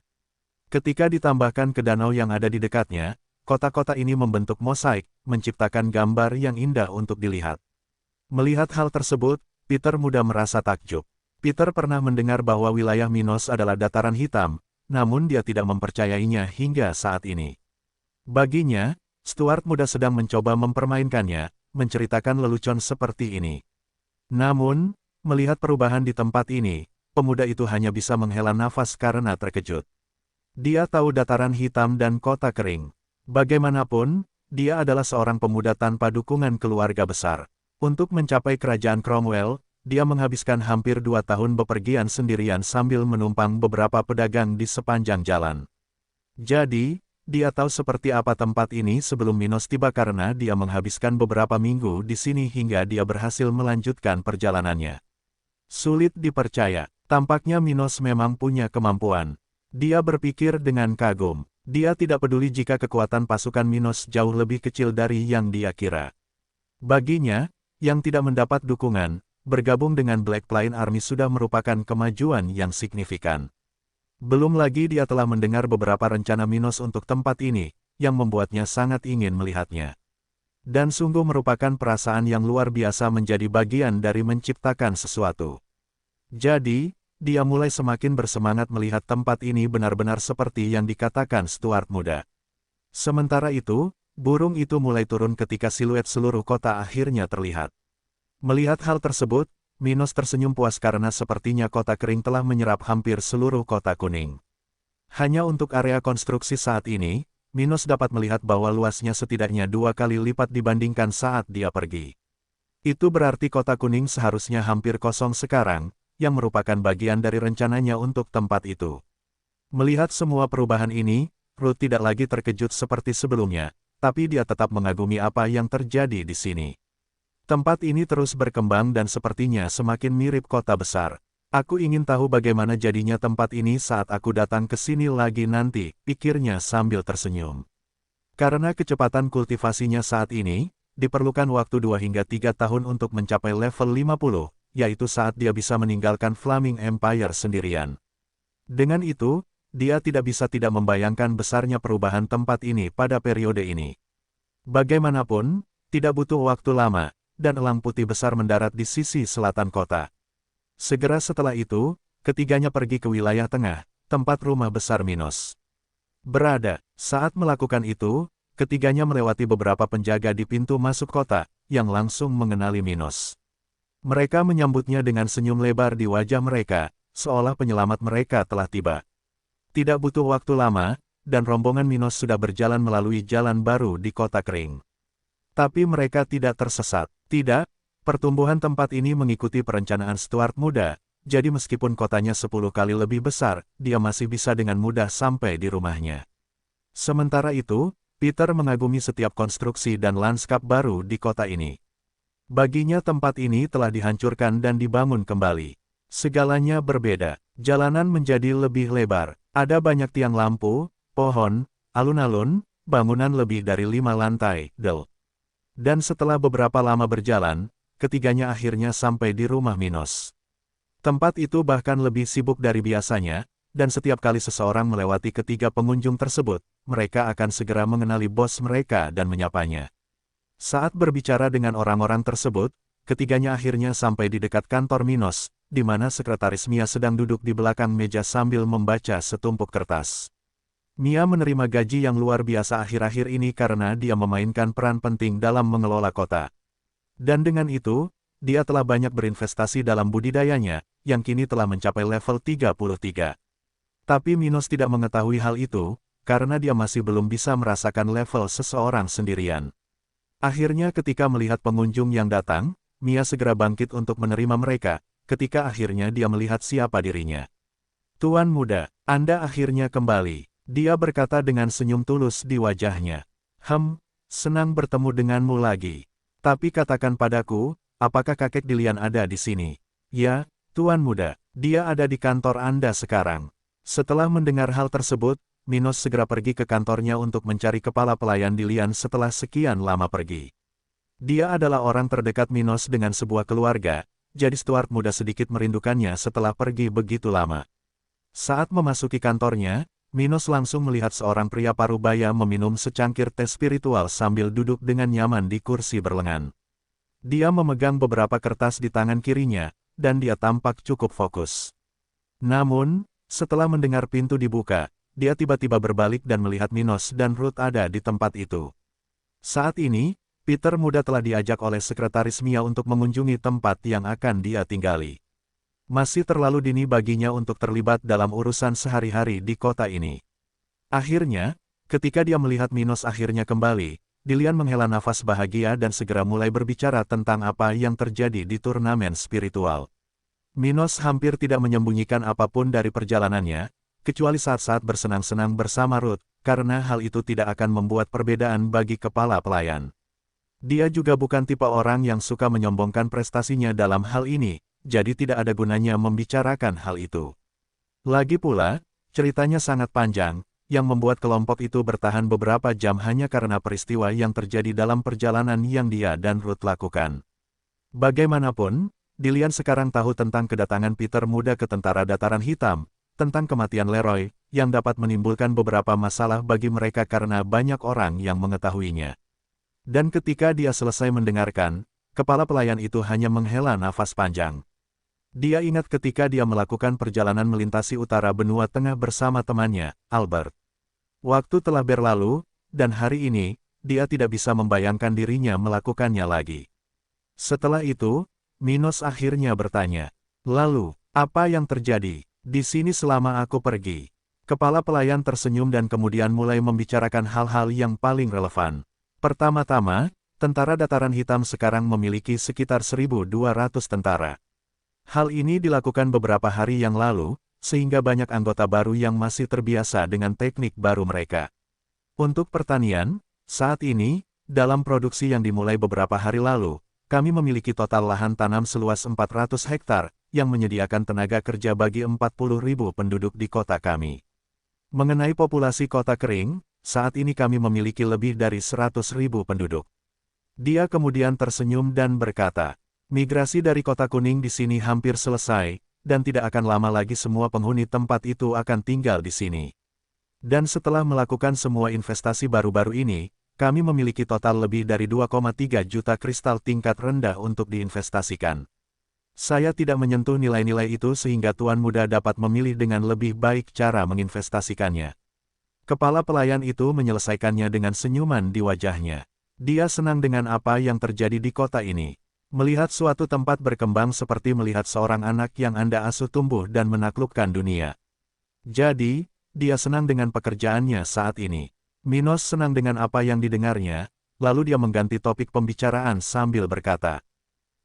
Ketika ditambahkan ke danau yang ada di dekatnya, kota-kota ini membentuk mosaik, menciptakan gambar yang indah untuk dilihat. Melihat hal tersebut, Peter muda merasa takjub. Peter pernah mendengar bahwa wilayah Minos adalah dataran hitam, namun dia tidak mempercayainya hingga saat ini. Baginya, Stuart muda sedang mencoba mempermainkannya, menceritakan lelucon seperti ini. Namun, melihat perubahan di tempat ini, pemuda itu hanya bisa menghela nafas karena terkejut. Dia tahu dataran hitam dan kota kering. Bagaimanapun, dia adalah seorang pemuda tanpa dukungan keluarga besar. Untuk mencapai kerajaan Cromwell, dia menghabiskan hampir 2 tahun bepergian sendirian sambil menumpang beberapa pedagang di sepanjang jalan. Jadi, dia tahu seperti apa tempat ini sebelum Minos tiba karena dia menghabiskan beberapa minggu di sini hingga dia berhasil melanjutkan perjalanannya. Sulit dipercaya, tampaknya Minos memang punya kemampuan. Dia berpikir dengan kagum. Dia tidak peduli jika kekuatan pasukan Minos jauh lebih kecil dari yang dia kira. Baginya, yang tidak mendapat dukungan, bergabung dengan Black Plain Army sudah merupakan kemajuan yang signifikan. Belum lagi dia telah mendengar beberapa rencana Minos untuk tempat ini, yang membuatnya sangat ingin melihatnya. Dan sungguh merupakan perasaan yang luar biasa menjadi bagian dari menciptakan sesuatu. Jadi, dia mulai semakin bersemangat melihat tempat ini benar-benar seperti yang dikatakan Stuart muda. Sementara itu, burung itu mulai turun ketika siluet seluruh kota akhirnya terlihat. Melihat hal tersebut, Minos tersenyum puas karena sepertinya kota kering telah menyerap hampir seluruh kota kuning. Hanya untuk area konstruksi saat ini, Minos dapat melihat bahwa luasnya setidaknya 2 kali lipat dibandingkan saat dia pergi. Itu berarti kota kuning seharusnya hampir kosong sekarang, yang merupakan bagian dari rencananya untuk tempat itu. Melihat semua perubahan ini, Ruth tidak lagi terkejut seperti sebelumnya, tapi dia tetap mengagumi apa yang terjadi di sini. Tempat ini terus berkembang dan sepertinya semakin mirip kota besar. Aku ingin tahu bagaimana jadinya tempat ini saat aku datang ke sini lagi nanti, pikirnya sambil tersenyum. Karena kecepatan kultivasinya saat ini, diperlukan waktu 2 hingga 3 tahun untuk mencapai level 50, yaitu saat dia bisa meninggalkan Flaming Empire sendirian. Dengan itu, dia tidak bisa tidak membayangkan besarnya perubahan tempat ini pada periode ini. Bagaimanapun, tidak butuh waktu lama, dan elang putih besar mendarat di sisi selatan kota. Segera setelah itu, ketiganya pergi ke wilayah tengah, tempat rumah besar Minos berada. Saat melakukan itu, ketiganya melewati beberapa penjaga di pintu masuk kota, yang langsung mengenali Minos. Mereka menyambutnya dengan senyum lebar di wajah mereka, seolah penyelamat mereka telah tiba. Tidak butuh waktu lama, dan rombongan Minos sudah berjalan melalui jalan baru di kota kering. Tapi mereka tidak tersesat. Tidak, pertumbuhan tempat ini mengikuti perencanaan Stuart muda, jadi meskipun kotanya 10 kali lebih besar, dia masih bisa dengan mudah sampai di rumahnya. Sementara itu, Peter mengagumi setiap konstruksi dan lanskap baru di kota ini. Baginya tempat ini telah dihancurkan dan dibangun kembali. Segalanya berbeda, jalanan menjadi lebih lebar, ada banyak tiang lampu, pohon, alun-alun, bangunan lebih dari 5 lantai, Dan setelah beberapa lama berjalan, ketiganya akhirnya sampai di rumah Minos. Tempat itu bahkan lebih sibuk dari biasanya, dan setiap kali seseorang melewati ketiga pengunjung tersebut, mereka akan segera mengenali bos mereka dan menyapanya. Saat berbicara dengan orang-orang tersebut, ketiganya akhirnya sampai di dekat kantor Minos, di mana sekretaris Mia sedang duduk di belakang meja sambil membaca setumpuk kertas. Mia menerima gaji yang luar biasa akhir-akhir ini karena dia memainkan peran penting dalam mengelola kota. Dan dengan itu, dia telah banyak berinvestasi dalam budidayanya, yang kini telah mencapai level 33. Tapi Minos tidak mengetahui hal itu, karena dia masih belum bisa merasakan level seseorang sendirian. Akhirnya ketika melihat pengunjung yang datang, Mia segera bangkit untuk menerima mereka, ketika akhirnya dia melihat siapa dirinya. "Tuan muda, Anda akhirnya kembali," dia berkata dengan senyum tulus di wajahnya. Senang bertemu denganmu lagi. Tapi katakan padaku, apakah kakek Dilian ada di sini?" "Ya, Tuan muda, dia ada di kantor Anda sekarang." Setelah mendengar hal tersebut, Minos segera pergi ke kantornya untuk mencari kepala pelayan Dilian setelah sekian lama pergi. Dia adalah orang terdekat Minos dengan sebuah keluarga, jadi Stuart muda sedikit merindukannya setelah pergi begitu lama. Saat memasuki kantornya, Minos langsung melihat seorang pria parubaya meminum secangkir teh spiritual sambil duduk dengan nyaman di kursi berlengan. Dia memegang beberapa kertas di tangan kirinya, dan dia tampak cukup fokus. Namun, setelah mendengar pintu dibuka, dia tiba-tiba berbalik dan melihat Minos dan Ruth ada di tempat itu. Saat ini, Peter muda telah diajak oleh sekretaris Mia untuk mengunjungi tempat yang akan dia tinggali. Masih terlalu dini baginya untuk terlibat dalam urusan sehari-hari di kota ini. Akhirnya, ketika dia melihat Minos akhirnya kembali, Dilian menghela nafas bahagia dan segera mulai berbicara tentang apa yang terjadi di turnamen spiritual. Minos hampir tidak menyembunyikan apapun dari perjalanannya, kecuali saat-saat bersenang-senang bersama Ruth, karena hal itu tidak akan membuat perbedaan bagi kepala pelayan. Dia juga bukan tipe orang yang suka menyombongkan prestasinya dalam hal ini, jadi tidak ada gunanya membicarakan hal itu. Lagi pula, ceritanya sangat panjang, yang membuat kelompok itu bertahan beberapa jam hanya karena peristiwa yang terjadi dalam perjalanan yang dia dan Ruth lakukan. Bagaimanapun, Dilian sekarang tahu tentang kedatangan Peter muda ke tentara dataran hitam, tentang kematian Leroy, yang dapat menimbulkan beberapa masalah bagi mereka karena banyak orang yang mengetahuinya. Dan ketika dia selesai mendengarkan, kepala pelayan itu hanya menghela nafas panjang. Dia ingat ketika dia melakukan perjalanan melintasi utara benua tengah bersama temannya, Albert. Waktu telah berlalu, dan hari ini, dia tidak bisa membayangkan dirinya melakukannya lagi. Setelah itu, Minos akhirnya bertanya, "Lalu, apa yang terjadi di sini selama aku pergi?" Kepala pelayan tersenyum dan kemudian mulai membicarakan hal-hal yang paling relevan. Pertama-tama, tentara dataran hitam sekarang memiliki sekitar 1.200 tentara. Hal ini dilakukan beberapa hari yang lalu, sehingga banyak anggota baru yang masih terbiasa dengan teknik baru mereka. Untuk pertanian, saat ini, dalam produksi yang dimulai beberapa hari lalu, kami memiliki total lahan tanam seluas 400 hektar, yang menyediakan tenaga kerja bagi 40.000 penduduk di kota kami. Mengenai populasi kota kering, saat ini kami memiliki lebih dari 100.000 penduduk. Dia kemudian tersenyum dan berkata, "Migrasi dari kota kuning di sini hampir selesai, dan tidak akan lama lagi semua penghuni tempat itu akan tinggal di sini. Dan setelah melakukan semua investasi baru-baru ini, kami memiliki total lebih dari 2,3 juta kristal tingkat rendah untuk diinvestasikan. Saya tidak menyentuh nilai-nilai itu sehingga Tuan Muda dapat memilih dengan lebih baik cara menginvestasikannya." Kepala pelayan itu menyelesaikannya dengan senyuman di wajahnya. Dia senang dengan apa yang terjadi di kota ini. Melihat suatu tempat berkembang seperti melihat seorang anak yang Anda asuh tumbuh dan menaklukkan dunia. Jadi, dia senang dengan pekerjaannya saat ini. Minos senang dengan apa yang didengarnya, lalu dia mengganti topik pembicaraan sambil berkata,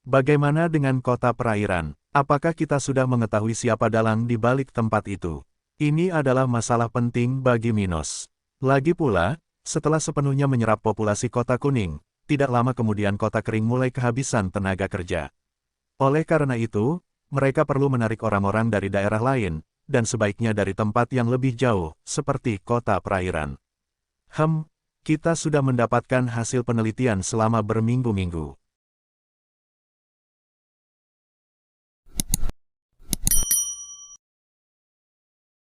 "Bagaimana dengan kota perairan? Apakah kita sudah mengetahui siapa dalang di balik tempat itu?" Ini adalah masalah penting bagi Minos. Lagi pula, setelah sepenuhnya menyerap populasi kota kuning, tidak lama kemudian kota kering mulai kehabisan tenaga kerja. Oleh karena itu, mereka perlu menarik orang-orang dari daerah lain, dan sebaiknya dari tempat yang lebih jauh, seperti kota perairan. Kita sudah mendapatkan hasil penelitian selama berminggu-minggu.